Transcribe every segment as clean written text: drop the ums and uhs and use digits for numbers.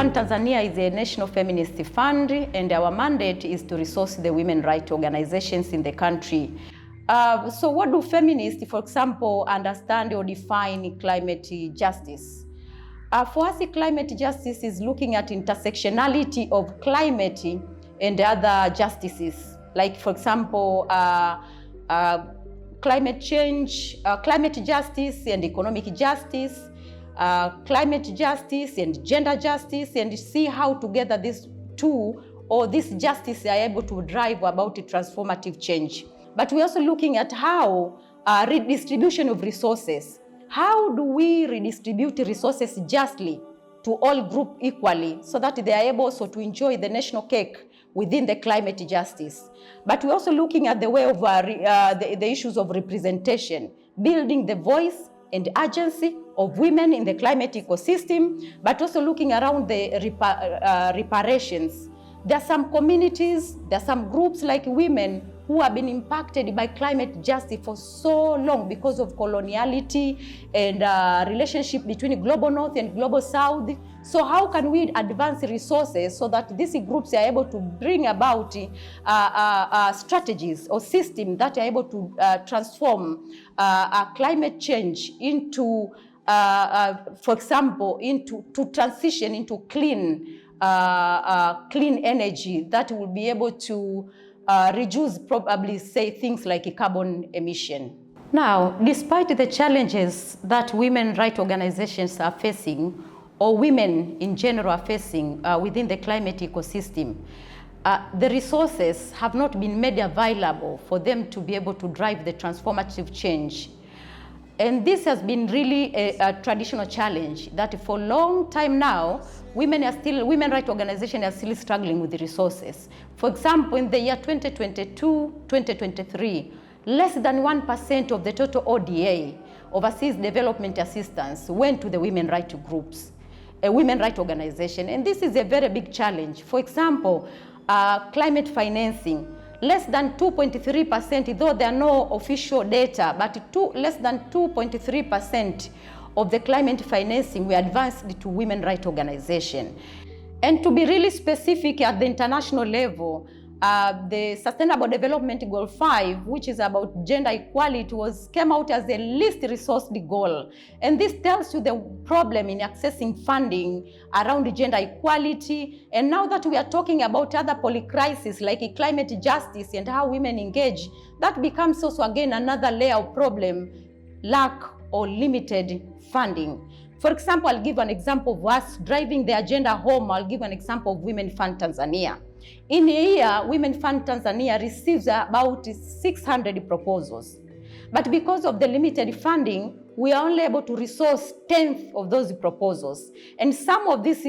Fund Tanzania is a national feminist fund, and our mandate is to resource the women rights organizations in the country. So what do feminists, for example, understand or define climate justice? For us, climate justice is looking at intersectionality of climate and other justices, like, for example, climate change, climate justice and economic justice, climate justice and gender justice, and see how together these two or this justice are able to drive about a transformative change. But we're also looking at how redistribution of resources. How do we redistribute resources justly to all groups equally so that they are able also to enjoy the national cake within the climate justice? But we're also looking at the way of the issues of representation, building the voice and agency of women in the climate ecosystem, but also looking around the reparations. There are some communities, there are some groups like women who have been impacted by climate justice for so long because of coloniality and relationship between global north and global south. So how can we advance resources so that these groups are able to bring about strategies or systems that are able to transform climate change into, for example, to transition into clean energy that will be able to reduce, probably, say, things like carbon emission. Now, despite the challenges that women rights organizations are facing, or women in general are facing within the climate ecosystem, the resources have not been made available for them to be able to drive the transformative change. And this has been really a traditional challenge that for a long time now, women rights organizations are still struggling with the resources. For example, in the year 2022-2023, less than 1% of the total ODA, overseas development assistance, went to the women rights groups, a women rights organization. And this is a very big challenge. For example, climate financing. Less than 2.3%, though there are no official data, but less than 2.3% of the climate financing were advanced to women rights organizations. And to be really specific at the international level, the Sustainable Development Goal 5, which is about gender equality, came out as the least resourced goal. And this tells you the problem in accessing funding around gender equality. And now that we are talking about other polycrises like climate justice and how women engage, that becomes also again another layer of problem, lack or limited funding. For example, I'll give an example of us driving the agenda home. I'll give an example of Women Fund Tanzania. In a year, Women Fund Tanzania receives about 600 proposals. But because of the limited funding, we are only able to resource 10th of those proposals. And some of these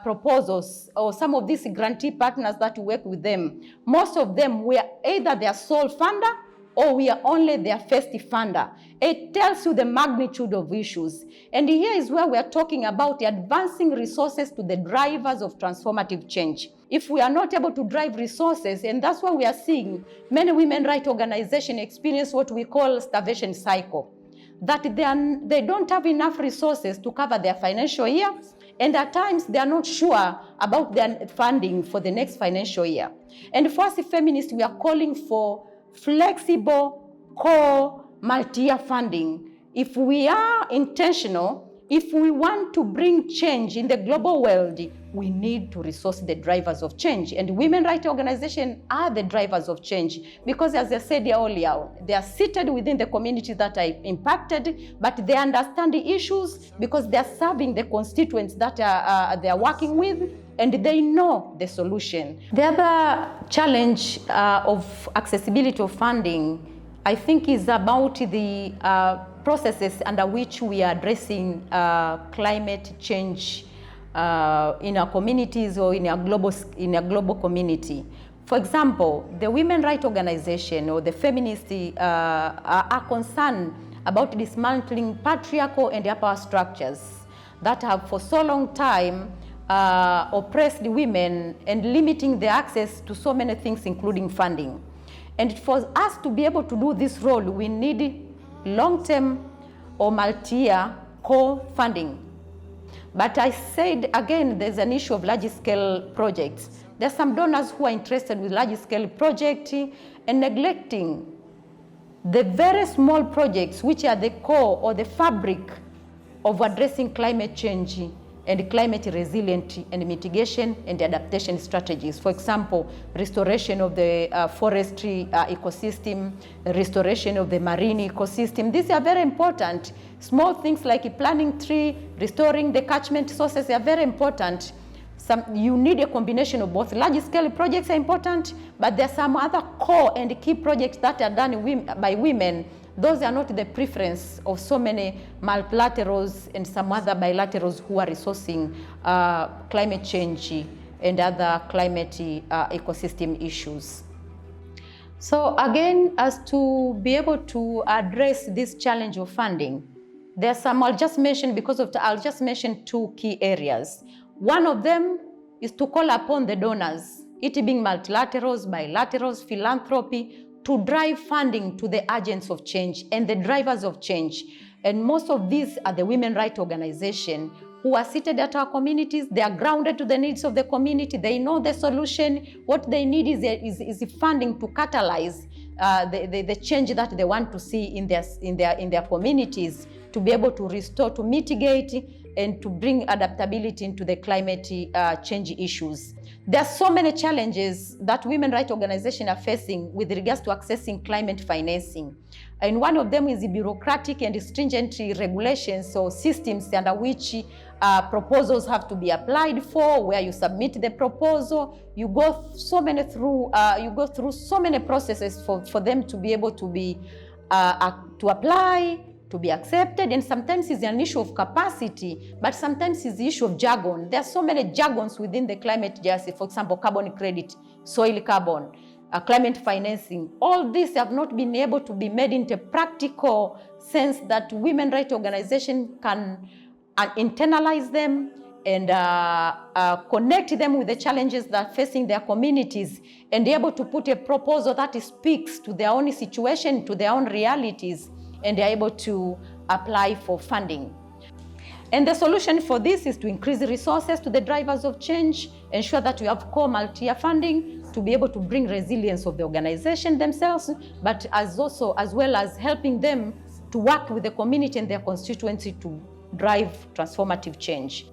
proposals, or some of these grantee partners that work with them, most of them were either their sole funder or we are only their first funder. It tells you the magnitude of issues. And here is where we are talking about advancing resources to the drivers of transformative change. If we are not able to drive resources, and that's why we are seeing many women rights organizations experience what we call starvation cycle, that they don't have enough resources to cover their financial year, and at times they are not sure about their funding for the next financial year. And for us feminists, we are calling for flexible core multi-year funding. If we are intentional, if we want to bring change in the global world, we need to resource the drivers of change. And women rights organizations are the drivers of change because, as I said earlier, they are seated within the communities that are impacted, but they understand the issues because they are serving the constituents that they are working with, and they know the solution. The other challenge of accessibility of funding, I think, is about the processes under which we are addressing climate change in our communities or in a global community. For example, the women rights organization or the feminists are concerned about dismantling patriarchal and power structures that have for so long time oppressed women and limiting their access to so many things, including funding. And for us to be able to do this role, we need long-term or multi-year core funding. But I said, again, there's an issue of large-scale projects. There are some donors who are interested with large-scale projects and neglecting the very small projects which are the core or the fabric of addressing climate change and climate resilient and mitigation and adaptation strategies. For example, restoration of the forestry ecosystem, restoration of the marine ecosystem. These are very important. Small things like planting tree, restoring the catchment sources are very important. You need a combination of both. Large-scale projects are important, but there are some other core and key projects that are done by women. Those are not the preference of so many multilaterals and some other bilaterals who are resourcing climate change and other climate ecosystem issues. So again, as to be able to address this challenge of funding, there's some I'll just mention two key areas. One of them is to call upon the donors, it being multilaterals, bilaterals, philanthropy, to drive funding to the agents of change and the drivers of change. And most of these are the women rights organizations who are seated at our communities. They are grounded to the needs of the community. They know the solution. What they need is funding to catalyze the change that they want to see in their communities, to be able to restore, to mitigate, and to bring adaptability into the climate change issues. There are so many challenges that women rights organizations are facing with regards to accessing climate financing. And one of them is the bureaucratic and stringent regulations or systems under which proposals have to be applied for, where you submit the proposal, you go through so many processes for them to be able to be to apply, to be accepted, and sometimes it's an issue of capacity, but sometimes it's the issue of jargon. There are so many jargons within the climate justice, for example, carbon credit, soil carbon, climate financing. All these have not been able to be made into practical sense that women rights organizations can internalize them and connect them with the challenges that are facing their communities, and be able to put a proposal that speaks to their own situation, to their own realities, and they're able to apply for funding. And the solution for this is to increase resources to the drivers of change, ensure that we have core multi-year funding to be able to bring resilience of the organization themselves, but as well as helping them to work with the community and their constituency to drive transformative change.